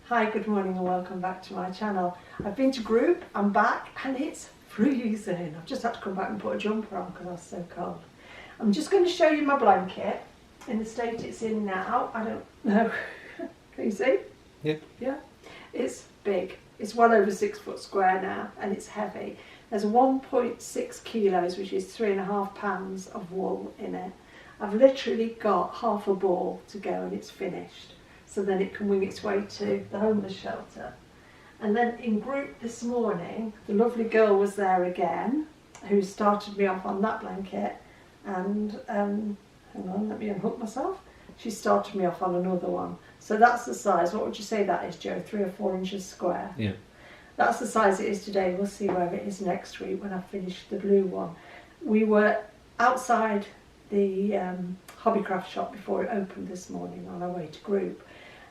Hi, good morning and welcome back to my channel. I've been to group, I'm back and it's freezing. I've just had to come back and put a jumper on because I was so cold. I'm just going to show you my blanket in the state it's in now. I don't know. Can you see? Yeah. Yeah. It's big. It's well over 6 foot square now and it's heavy. There's 1.6 kilos, which is 3.5 pounds of wool in it. I've literally got half a ball to go and it's finished. So then it can wing its way to the homeless shelter. And then in group this morning, the lovely girl was there again, who started me off on that blanket. And, hang on, let me unhook myself. She started me off on another one. So that's the size. What would you say that is, Joe? 3 or 4 inches square? Yeah. That's the size it is today. We'll see where it is next week when I finish the blue one. We were outside the hobbycraft shop before it opened this morning on our way to group.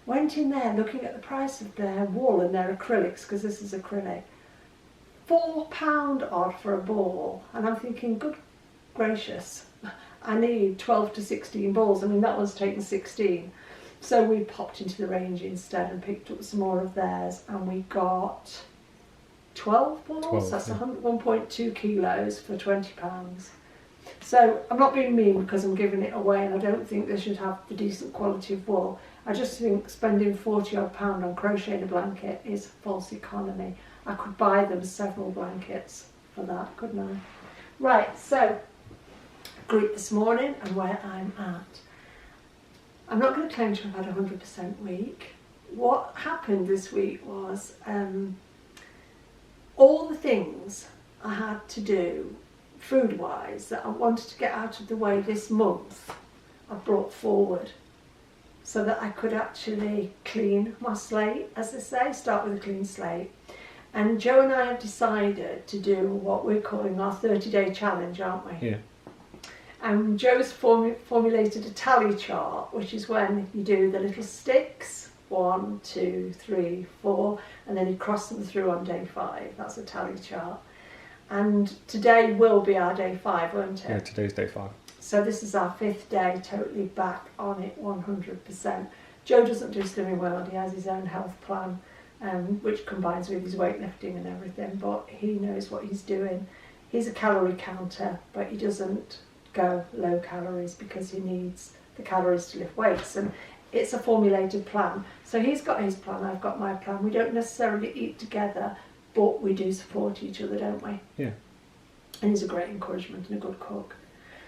Went in there looking at the price of their wool and their acrylics, because this is acrylic. £4 odd for a ball. And I'm thinking, good gracious, I need 12 to 16 balls. I mean, that one's taken 16. So we popped into the range instead and picked up some more of theirs, and we got 12 balls. 12, That's yeah. 1.2 kilos for £20. So I'm not being mean because I'm giving it away, and I don't think they should have the decent quality of wool. I just think spending £40 odd on crocheting a blanket is false economy. I could buy them several blankets for that, couldn't I? Right, so group this morning and where I'm at. I'm not going to claim to have had a 100% week. What happened this week was all the things I had to do food-wise that I wanted to get out of the way this month, I brought forward so that I could actually clean my slate, as they say, start with a clean slate. And Joe and I have decided to do what we're calling our 30-day challenge, aren't we? Yeah. And Joe's formulated a tally chart, which is when you do the little sticks, 1, 2, 3, 4, and then you cross them through on day 5. That's a tally chart. And today will be our day 5, won't it? Yeah, today's day 5. So this is our 5th day, totally back on it 100%. Joe doesn't do Slimming World, he has his own health plan, which combines with his weightlifting and everything, but he knows what he's doing. He's a calorie counter, but he doesn't go low calories because he needs the calories to lift weights, and it's a formulated plan. So he's got his plan, I've got my plan. We don't necessarily eat together, but we do support each other, don't we? Yeah. And he's a great encouragement and a good cook.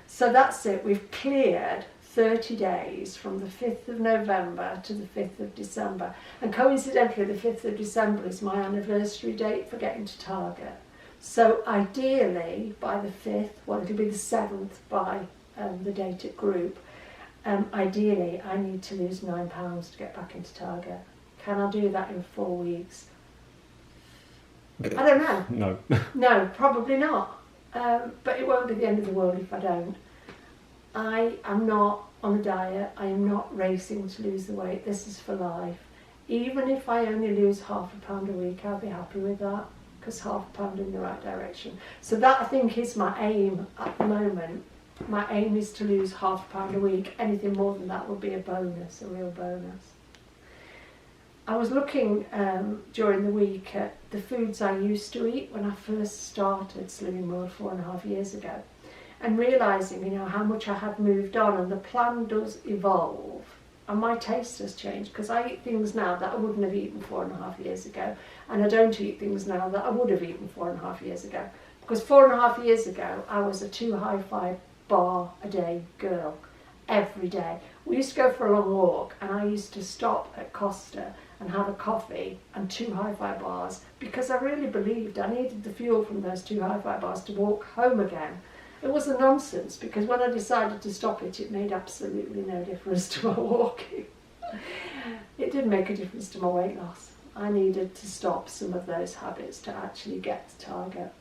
So that's it. We've cleared 30 days from the 5th of November to the 5th of December. And coincidentally, the 5th of December is my anniversary date for getting to Target. So ideally, by the 5th, well, it'll be the 7th by the date at group, ideally, I need to lose £9 to get back into Target. Can I do that in 4 weeks? I don't know. No. No, probably not. But it won't be the end of the world if I don't. I am not on a diet. I am not racing to lose the weight. This is for life. Even if I only lose £0.5 a week, I'll be happy with that, because £0.5 in the right direction. So that, I think, is my aim at the moment. My aim is to lose £0.5 a week. Anything more than that will be a bonus, a real bonus. I was looking during the week at the foods I used to eat when I first started Slimming World 4.5 years ago, and realising, you know, how much I had moved on, and the plan does evolve, and my taste has changed, because I eat things now that I wouldn't have eaten 4.5 years ago, and I don't eat things now that I would have eaten 4.5 years ago, because 4.5 years ago I was a 2 hi-fi bar a day girl, every day. We used to go for a long walk, and I used to stop at Costa and have a coffee and 2 hi-fi bars, because I really believed I needed the fuel from those 2 hi-fi bars to walk home again. It was a nonsense, because when I decided to stop it, it made absolutely no difference to my walking. It did make a difference to my weight loss. I needed to stop some of those habits to actually get to Target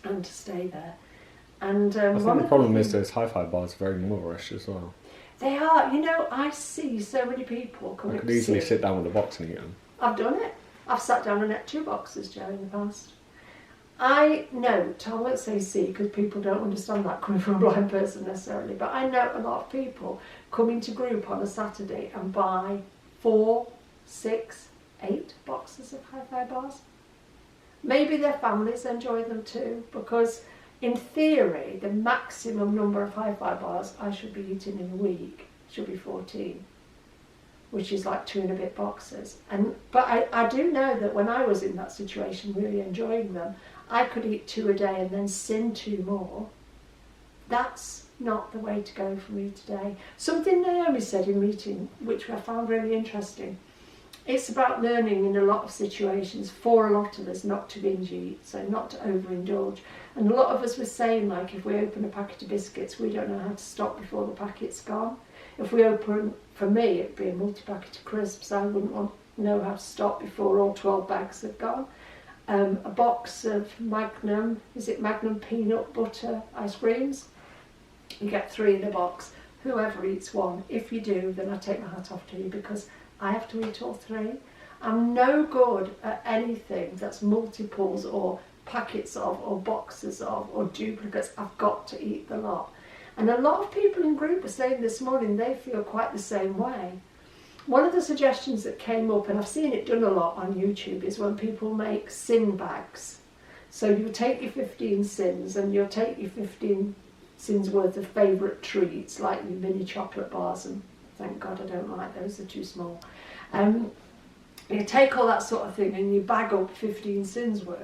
and to stay there. And I think the problem is those hi-fi bars are very moorish as well. They are. You know, I see so many people come I up could to easily see. sit down with a box and eat them. I've done it. I've sat down and ate 2 boxes, Joe, in the past. I note, I won't say see, because people don't understand that coming from a blind person necessarily, but I note a lot of people come into group on a Saturday and buy 4, 6, 8 boxes of hi-fi bars. Maybe their families enjoy them too, because in theory the maximum number of hi-fi bars I should be eating in a week should be 14, which is like 2 and a bit boxes. But I do know that when I was in that situation, really enjoying them, I could eat 2 a day and then sin 2 more. That's not the way to go for me today. Something Naomi said in meeting, which I found really interesting. It's about learning in a lot of situations, for a lot of us, not to binge eat, so not to overindulge. And a lot of us were saying, like, if we open a packet of biscuits, we don't know how to stop before the packet's gone. If we open, for me, it'd be a multi-packet of crisps, I wouldn't know how to stop before all 12 bags have gone. A box of Magnum, is it Magnum peanut butter ice creams? You get 3 in a box. Whoever eats 1, if you do, then I take my hat off to you, because I have to eat all 3. I'm no good at anything that's multiples or packets of or boxes of or duplicates. I've got to eat the lot. And a lot of people in group were saying this morning they feel quite the same way. One of the suggestions that came up, and I've seen it done a lot on YouTube, is when people make sin bags. So you take your 15 sins and you'll take your 15 sins worth of favourite treats, like your mini chocolate bars, and thank God I don't like those, they're too small. You take all that sort of thing and you bag up 15 sins worth.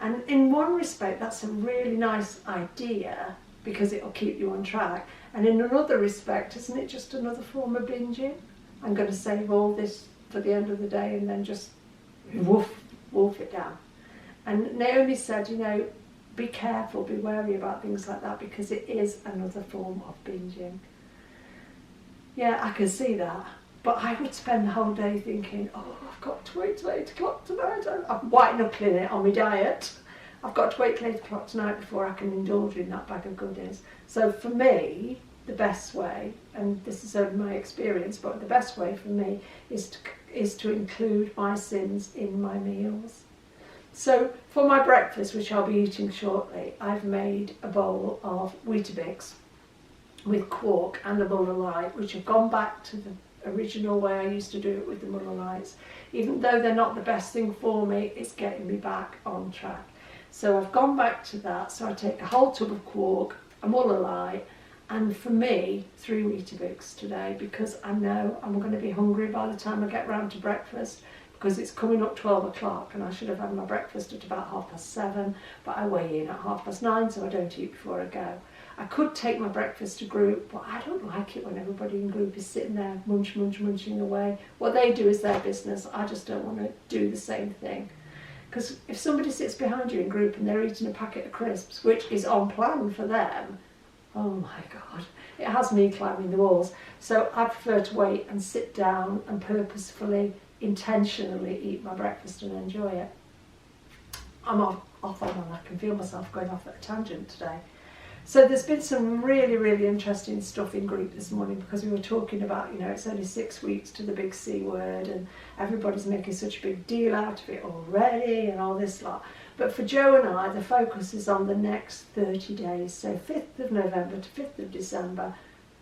And in one respect that's a really nice idea, because it'll keep you on track. And in another respect, isn't it just another form of binging? I'm going to save all this for the end of the day and then just wolf it down. And Naomi said, you know, be careful, be wary about things like that, because it is another form of binging. Yeah, I can see that. But I would spend the whole day thinking, oh, I've got to wait till 8 o'clock tonight. I'm white knuckling it on my diet. I've got to wait till 8 o'clock tonight before I can indulge in that bag of goodies. So for me, the best way, and this is only my experience, but the best way for me is to include my sins in my meals. So for my breakfast, which I'll be eating shortly, I've made a bowl of Weetabix with quark and a Muller Lite, which have gone back to the original way I used to do it with the Muller Lights. Even though they're not the best thing for me, it's getting me back on track. So I've gone back to that. So I take a whole tub of quark, a Muller Lite, and for me, 3 Weetabix today, because I know I'm going to be hungry by the time I get round to breakfast, because it's coming up 12 o'clock and I should have had my breakfast at about 7:30, but I weigh in at 9:30, so I don't eat before I go. I could take my breakfast to group, but I don't like it when everybody in group is sitting there munching away. What they do is their business. I just don't want to do the same thing. Because if somebody sits behind you in group and they're eating a packet of crisps, which is on plan for them, oh my God, it has me climbing the walls. So I prefer to wait and sit down and purposefully, intentionally eat my breakfast and enjoy it. I'm off on one. I can feel myself going off at a tangent today. So there's been some really, really interesting stuff in group this morning, because we were talking about, you know, it's only 6 weeks to the big C word and everybody's making such a big deal out of it already and all this lot. But for Joe and I, the focus is on the next 30 days. So 5th of November to 5th of December,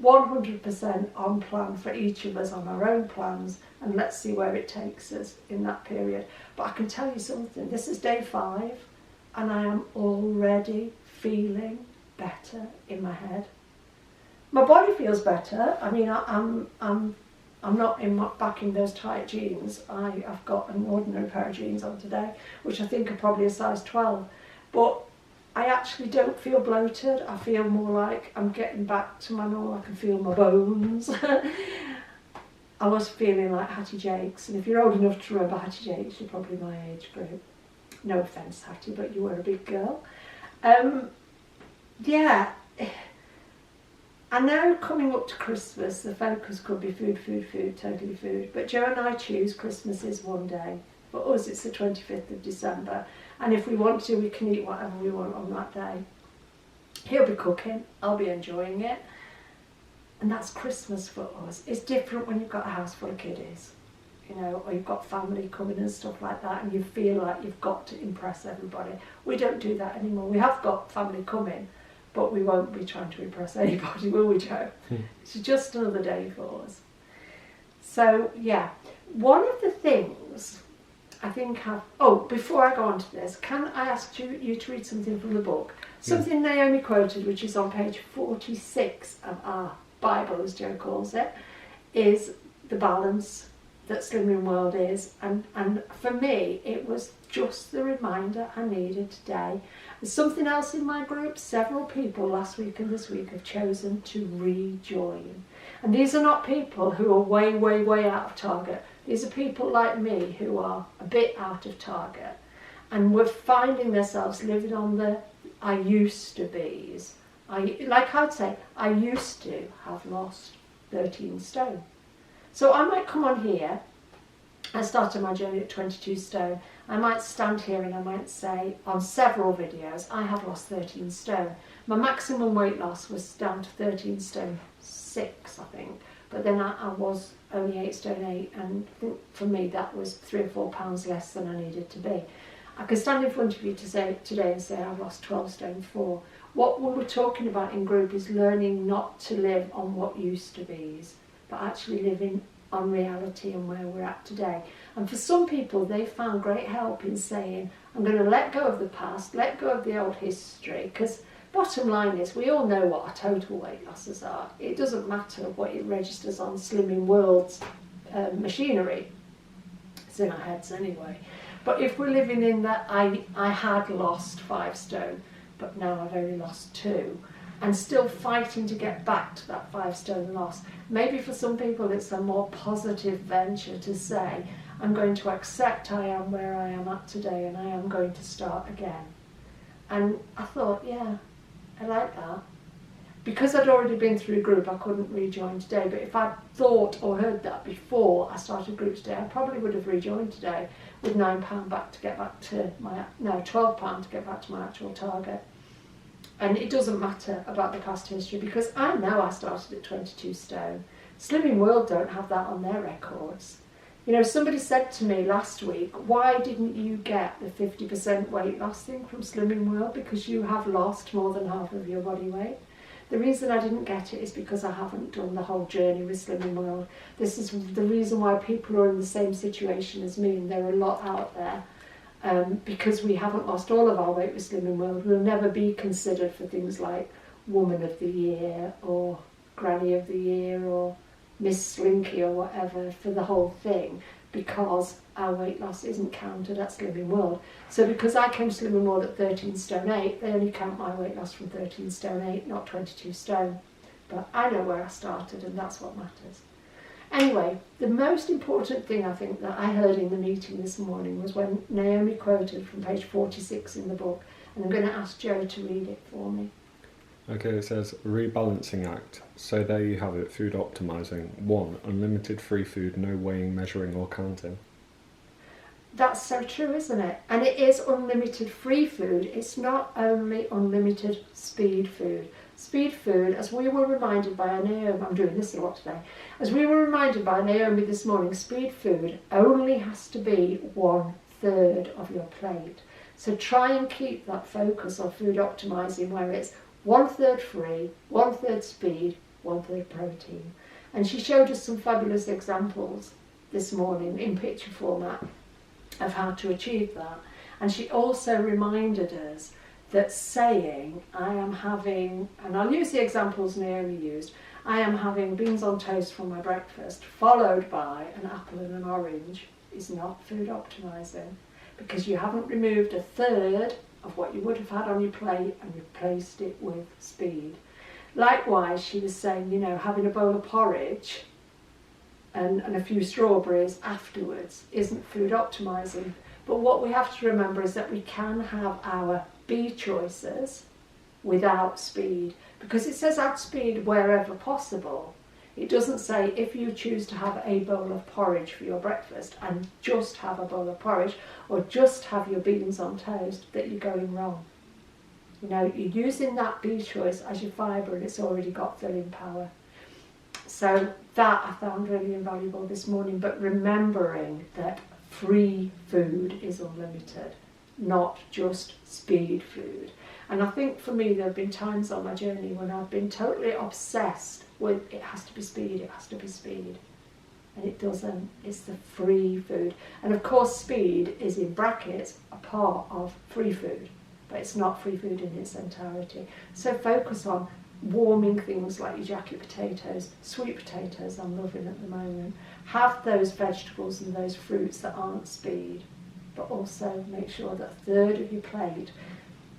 100% on plan for each of us on our own plans, and let's see where it takes us in that period. But I can tell you something, this is day 5 and I am already feeling better in my head. My body feels better. I mean, I'm not back in those tight jeans. I've got an ordinary pair of jeans on today, which I think are probably a size 12. But I actually don't feel bloated. I feel more like I'm getting back to my normal. I can feel my bones. I was feeling like Hattie Jakes, and if you're old enough to remember Hattie Jakes, you're probably my age group. No offence, Hattie, but you were a big girl. Yeah, I know coming up to Christmas, the focus could be food, totally food. But Joe and I choose Christmas is one day. For us, it's the 25th of December. And if we want to, we can eat whatever we want on that day. He'll be cooking, I'll be enjoying it. And that's Christmas for us. It's different when you've got a house full of kiddies, you know, or you've got family coming and stuff like that, and you feel like you've got to impress everybody. We don't do that anymore. We have got family coming, but we won't be trying to impress anybody, will we, Joe? It's just another day for us. So, yeah, one of the things think have... Oh, before I go on to this, can I ask you to read something from the book? Something Naomi quoted, which is on page 46 of our Bible, as Joe calls it, is the balance that Slimming World is. And for me, it was just the reminder I needed today. There's something else in my group. Several people last week and this week have chosen to rejoin. And these are not people who are way, way, way out of target. These are people like me who are a bit out of target. And we're finding themselves living on the I used to be's. Like I'd say, I used to have lost 13 stone. So I might come on here. I started my journey at 22 stone. I might stand here and I might say on several videos, I have lost 13 stone. My maximum weight loss was down to 13 stone 6, I think. But then I was only 8 stone 8, and I think for me that was 3 or 4 pounds less than I needed to be. I could stand in front of you today and say I've lost 12 stone 4. What we were talking about in group is learning not to live on what used to be's, but actually living on reality and where we're at today. And for some people, they found great help in saying, I'm going to let go of the past, let go of the old history, because bottom line is we all know what our total weight losses are. It doesn't matter what it registers on Slimming World's machinery. It's in our heads anyway. But if we're living in that I had lost 5 stone, but now I've only lost 2, and still fighting to get back to that 5 stone loss, maybe for some people it's a more positive venture to say, I'm going to accept I am where I am at today and I am going to start again. And I thought, yeah, I like that. Because I'd already been through group, I couldn't rejoin today, but if I'd thought or heard that before I started group today, I probably would have rejoined today with £9 back to get back to my, no, £12 to get back to my actual target. And it doesn't matter about the past history, because I know I started at 22 stone. Slimming World don't have that on their records. You know, somebody said to me last week, why didn't you get the 50% weight loss thing from Slimming World? Because you have lost more than half of your body weight. The reason I didn't get it is because I haven't done the whole journey with Slimming World. This is the reason why people are in the same situation as me, and there are a lot out there. Because we haven't lost all of our weight with Slimming World, we'll never be considered for things like Woman of the Year or Granny of the Year or Miss Slinky or whatever for the whole thing, because our weight loss isn't counted at Slimming World. So because I came to Slimming World at 13 stone 8, they only count my weight loss from 13 stone 8, not 22 stone. But I know where I started, and that's what matters. Anyway, the most important thing I think that I heard in the meeting this morning was when Naomi quoted from page 46 in the book, and I'm going to ask Joe to read it for me. Okay, it says, rebalancing act. So there you have it, food optimizing. 1. Unlimited free food, no weighing, measuring or counting. That's so true, isn't it? And it is unlimited free food. It's not only unlimited speed food. Speed food, as we were reminded by Naomi, I'm doing this a lot today, as we were reminded by Naomi this morning, speed food only has to be 1/3 of your plate. So try and keep that focus on food optimizing where it's 1/3 free, 1/3 speed, 1/3 protein. And she showed us some fabulous examples this morning in picture format of how to achieve that. And she also reminded us that saying, I am having, and I'll use the examples Naomi used, I am having beans on toast for my breakfast, followed by an apple and an orange, is not food optimizing, because you haven't removed 1/3 of what you would have had on your plate and replaced it with speed. Likewise, she was saying, you know, having a bowl of porridge and a few strawberries afterwards isn't food optimizing. But what we have to remember is that we can have our B choices without speed, because it says add speed wherever possible. It doesn't say if you choose to have a bowl of porridge for your breakfast and just have a bowl of porridge or just have your beans on toast that you're going wrong. You know, you're using that B choice as your fibre and it's already got filling power. So that I found really invaluable this morning, but remembering that free food is unlimited, not just speed food. And I think for me there have been times on my journey when I've been totally obsessed with it has to be speed, it has to be speed. and it doesn't. It's the free food. And of course speed is in brackets a part of free food, but it's not free food in its entirety. So focus on warming things like your jacket potatoes, sweet potatoes I'm loving at the moment. Have those vegetables and those fruits that aren't speed, but also make sure that a third of your plate.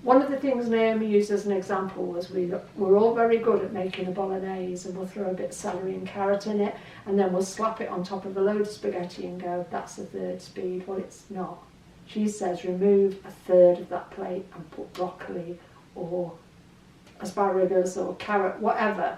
One of the things Naomi used as an example was we're all very good at making a bolognese, and we'll throw a bit of celery and carrot in it, and then we'll slap it on top of a load of spaghetti and go, that's a third speed. Well, it's not. She says remove a third of that plate and put broccoli or asparagus or carrot, whatever,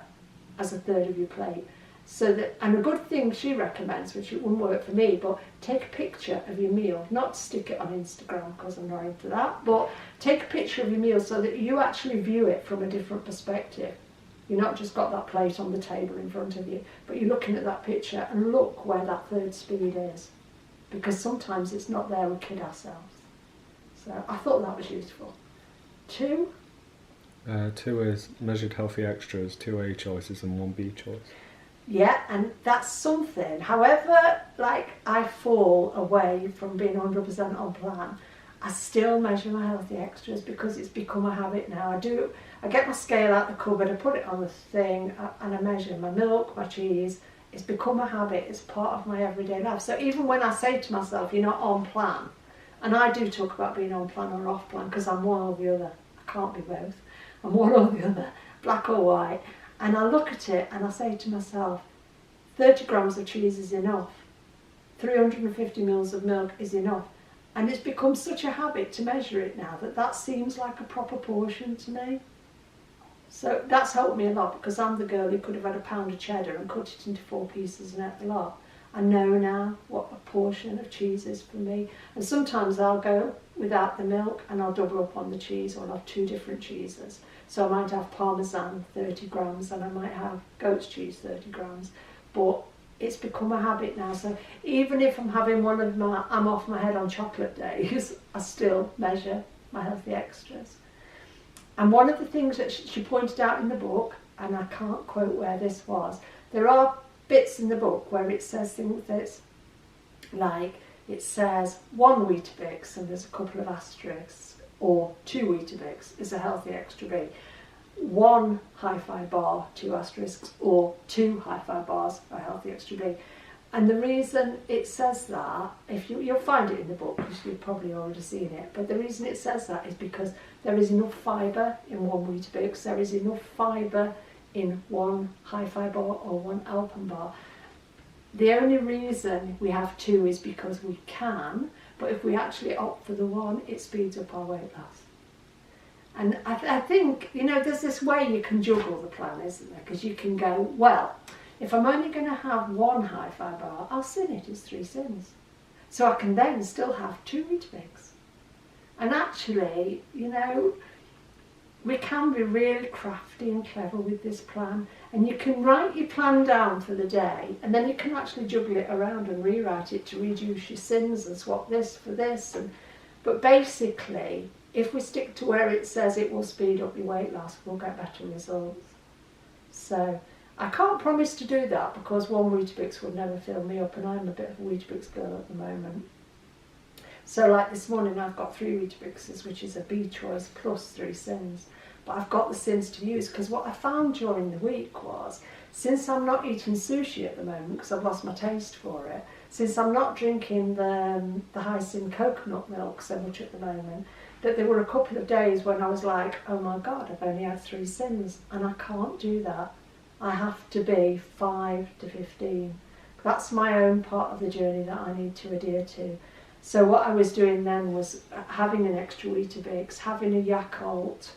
as a third of your plate. So that, and a good thing she recommends, which it wouldn't work for me, but take a picture of your meal, not stick it on Instagram because I'm not into that, but take a picture of your meal so that you actually view it from a different perspective. You're not just got that plate on the table in front of you, but you're looking at that picture and look where that third speed is, because sometimes it's not there, we kid ourselves. So I thought that was useful. 2? 2 is measured healthy extras, 2 A choices and 1 B choice. Yeah, and that's something. However, like I fall away from being 100% on plan, I still measure my healthy extras because it's become a habit now. I get my scale out the cupboard, I put it on the thing, and I measure my milk, my cheese. It's become a habit, it's part of my everyday life. So even when I say to myself, you're not on plan, and I do talk about being on plan or off plan because I'm one or the other. I can't be both. I'm one or the other, black or white. And I look at it and I say to myself, 30 grams of cheese is enough. 350 mils of milk is enough. And it's become such a habit to measure it now that seems like a proper portion to me. So that's helped me a lot because I'm the girl who could have had a pound of cheddar and cut it into 4 pieces and ate a lot. I know now what a portion of cheese is for me. And sometimes I'll go without the milk and I'll double up on the cheese, or I'll have 2 different cheeses. So I might have Parmesan 30 grams and I might have goat's cheese 30 grams. But it's become a habit now. So even if I'm having one of my I'm off my head on chocolate days, I still measure my healthy extras. And one of the things that she pointed out in the book, and I can't quote where this was, there are bits in the book where it says things that's like, it says 1 Weetabix and there's a couple of asterisks, or 2 Weetabix is a healthy extra B. 1 hi-fi bar, 2 asterisks, or 2 hi-fi bars, a healthy extra B. And the reason it says that, if you'll find it in the book because you've probably already seen it, but the reason it says that is because there is enough fibre in 1 Weetabix, there is enough fibre in 1 hi-fi bar or 1 Alpen bar. The only reason we have 2 is because we can, but if we actually opt for the 1, it speeds up our weight loss. And I think, you know, there's this way you can juggle the plan, isn't there? Because you can go, well, if I'm only going to have 1 hi-fi bar, I'll sin it as 3 sins. So I can then still have 2 Weetabix. And actually, you know, we can be really crafty and clever with this plan. And you can write your plan down for the day, and then you can actually juggle it around and rewrite it to reduce your sins and swap this for this. But basically, if we stick to where it says it will speed up your weight loss, we'll get better results. So I can't promise to do that because 1 Weetabix would never fill me up, and I'm a bit of a Weetabix girl at the moment. So like this morning I've got 3 Weetabixes, which is a B choice plus 3 sins. But I've got the sins to use because what I found during the week was, since I'm not eating sushi at the moment because I've lost my taste for it, since I'm not drinking the high sin coconut milk so much at the moment, that there were a couple of days when I was like, oh my God, I've only had 3 sins, and I can't do that. I have to be 5 to 15. That's my own part of the journey that I need to adhere to. So what I was doing then was having an extra Weetabix, having a Yakult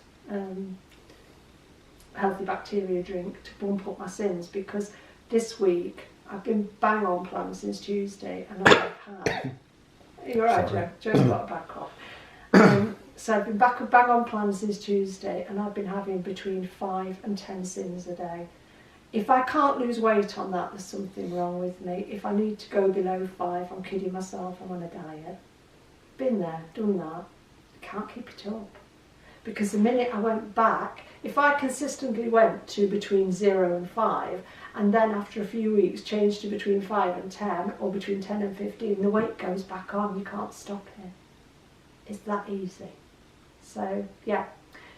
healthy bacteria drink to bump up my sins, because this week I've been bang on plan since Tuesday, and I've had... You're right, Joe. Joe's got a bad cough. So I've been bang on plan since Tuesday, and I've been having between 5 and 10 sins a day. If I can't lose weight on that, there's something wrong with me. If I need to go below 5, I'm kidding myself, I'm on a diet. Been there, done that. I can't keep it up. because the minute I went back, if I consistently went to between 0 and 5, and then after a few weeks changed to between 5 and 10, or between 10 and 15, the weight goes back on, you can't stop it. It's that easy. So, yeah,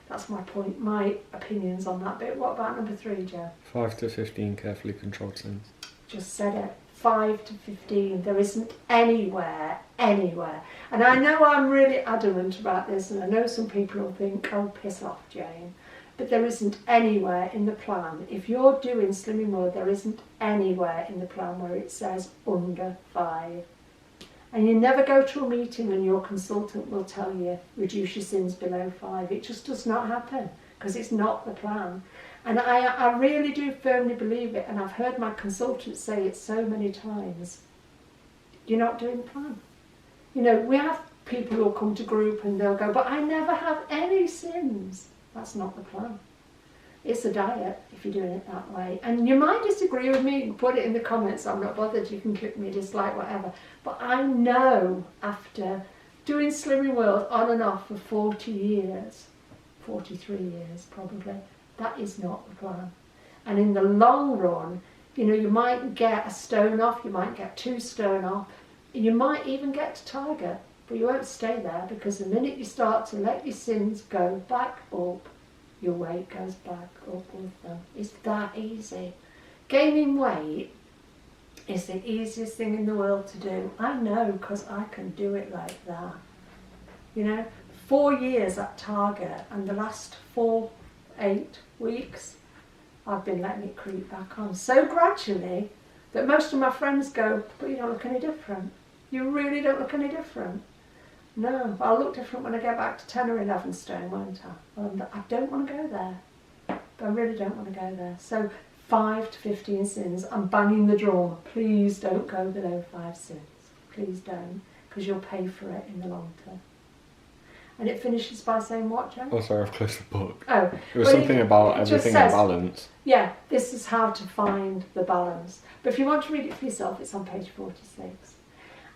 that's my point, my opinions on that bit. What about number 3, Jo? 5 to 15 carefully controlled sins. Just said it. 5 to 15. There isn't anywhere. And I know I'm really adamant about this, and I know some people will think, oh, piss off, Jane. But there isn't anywhere in the plan. If you're doing Slimming World, there isn't anywhere in the plan where it says under 5. And you never go to a meeting and your consultant will tell you, reduce your sins below 5. It just does not happen, because it's not the plan. And I really do firmly believe it, and I've heard my consultant say it so many times. You're not doing the plan. You know, we have people who'll come to group and they'll go, but I never have any sins. That's not the plan. It's a diet if you're doing it that way. And you might disagree with me, put it in the comments, I'm not bothered, you can click me, dislike, whatever. But I know after doing Slimming World on and off for 40 years, 43 years probably, that is not the plan. And in the long run, you know, you might get a stone off, you might get 2 stone off, you might even get to target, but you won't stay there, because the minute you start to let your sins go back up, your weight goes back up with them. It's that easy. Gaining weight is the easiest thing in the world to do. I know, because I can do it like that. You know, 4 years at Target, and the last 8 weeks, I've been letting it creep back on so gradually that most of my friends go, but you don't look any different. You really don't look any different. No, I'll look different when I get back to 10 or 11 stone, won't I? I don't want to go there. I really don't want to go there. So 5 to 15 sins, I'm banging the drum. Please don't go below 5 sins. Please don't, because you'll pay for it in the long term. And it finishes by saying what, Jo? Oh, sorry, I've closed the book. Oh. It was something about everything in balance. Yeah, this is how to find the balance. But if you want to read it for yourself, it's on page 46.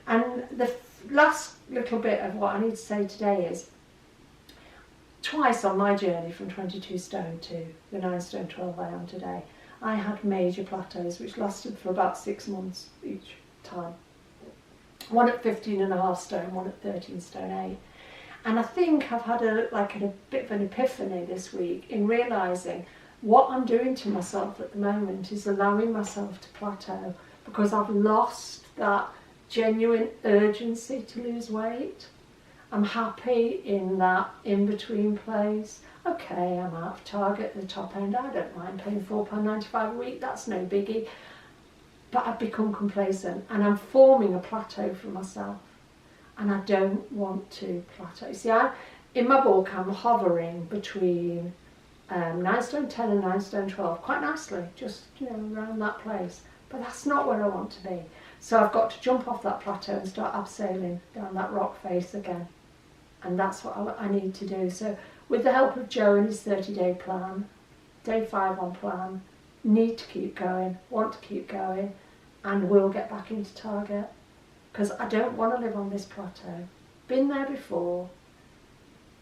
And the last little bit of what I need to say today is, twice on my journey from 22 stone to the 9 stone 12 I am today, I had major plateaus which lasted for about 6 months each time. One at 15.5 stone, one at 13 stone 8. And I think I've had a bit of an epiphany this week in realising what I'm doing to myself at the moment is allowing myself to plateau, because I've lost that genuine urgency to lose weight. I'm happy in that in-between place. Okay, I'm out of Target at the top end, I don't mind paying £4.95 a week, that's no biggie. But I've become complacent, and I'm forming a plateau for myself. And I don't want to plateau. See, in my book, I'm hovering between 9 stone 10 and 9 stone 12, quite nicely, just, you know, around that place. But that's not where I want to be. So I've got to jump off that plateau and start abseiling down that rock face again. And that's what I need to do. So with the help of Joe and his 30-day plan, day 5 on plan, need to keep going, want to keep going, and will get back into Target. Because I don't want to live on this plateau. Been there before.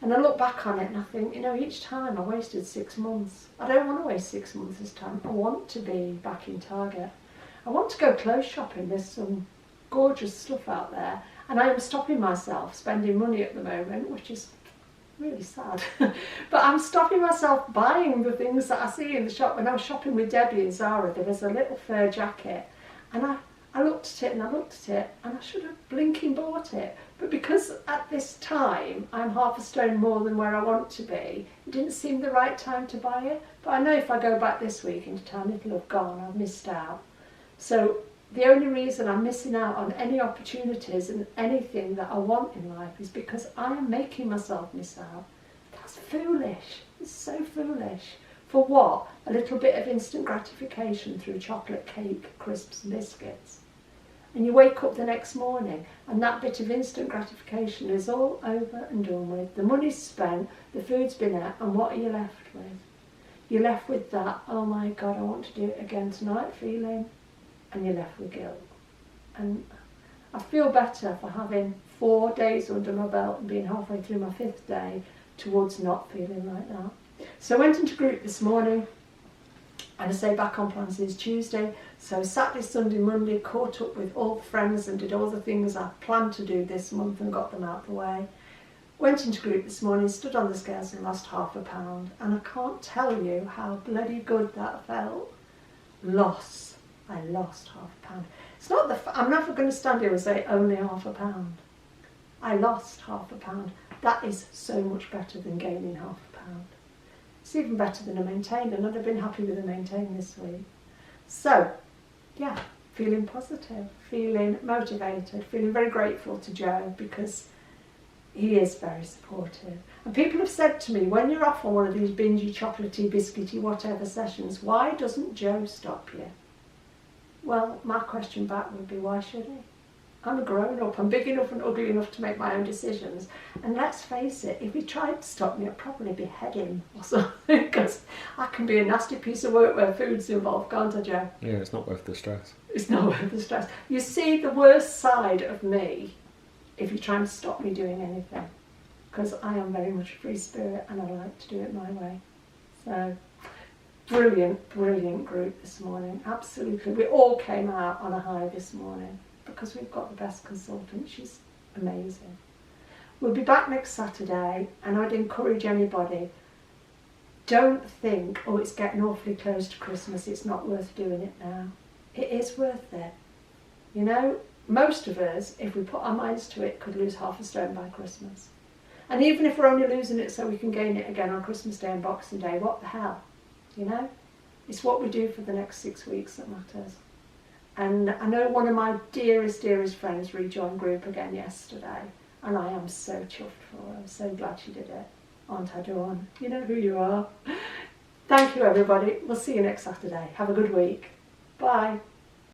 And I look back on it and I think, you know, each time I wasted 6 months. I don't want to waste 6 months this time. I want to be back in Target. I want to go clothes shopping. There's some gorgeous stuff out there. And I am stopping myself spending money at the moment, which is really sad. But I'm stopping myself buying the things that I see in the shop. When I was shopping with Debbie in Zara, there was a little fur jacket. And I looked at it and I looked at it, and I should have blinking bought it. But because at this time I'm half a stone more than where I want to be, it didn't seem the right time to buy it. But I know if I go back this week into town, it'll have gone. I've missed out. So the only reason I'm missing out on any opportunities and anything that I want in life is because I am making myself miss out. That's foolish. It's so foolish. For what? A little bit of instant gratification through chocolate cake, crisps and biscuits. And you wake up the next morning and that bit of instant gratification is all over and done with. The money's spent, the food's been out, and what are you left with? You're left with that, oh my God, I want to do it again tonight feeling, and you're left with guilt. And I feel better for having 4 days under my belt and being halfway through my 5th day towards not feeling like that. So I went into group this morning, and I say back on plans is Tuesday. So Saturday, Sunday, Monday, caught up with all the friends and did all the things I planned to do this month and got them out of the way. Went into group this morning, stood on the scales and lost ½ pound. And I can't tell you how bloody good that felt. I lost ½ pound. It's not I'm never going to stand here and say only ½ pound. I lost ½ pound. That is so much better than gaining ½ pound. It's even better than a maintain, and I'd have been happy with a maintain this week. So, yeah, feeling positive, feeling motivated, feeling very grateful to Joe because he is very supportive. And people have said to me, when you're off on one of these bingy, chocolatey, biscuity, whatever sessions, why doesn't Joe stop you? Well, my question back would be, why should he? I'm a grown-up, I'm big enough and ugly enough to make my own decisions. And let's face it, if he tried to stop me, I'd probably behead him or something, because I can be a nasty piece of work where food's involved, can't I, Joe? Yeah, it's not worth the stress. It's not worth the stress. You see the worst side of me if you're trying to stop me doing anything, because I am very much a free spirit and I like to do it my way. So, brilliant, brilliant group this morning, absolutely. We all came out on a high this morning, because we've got the best consultant. She's amazing. We'll be back next Saturday, and I'd encourage anybody, don't think, oh, it's getting awfully close to Christmas, it's not worth doing it now. It is worth it. You know, most of us, if we put our minds to it, could lose ½ a stone by Christmas. And even if we're only losing it so we can gain it again on Christmas Day and Boxing Day, what the hell? You know? It's what we do for the next 6 weeks that matters. And I know one of my dearest, dearest friends rejoined group again yesterday, and I am so chuffed for her. I'm so glad she did it. Aren't I, Dawn? You know who you are. Thank you, everybody. We'll see you next Saturday. Have a good week. Bye.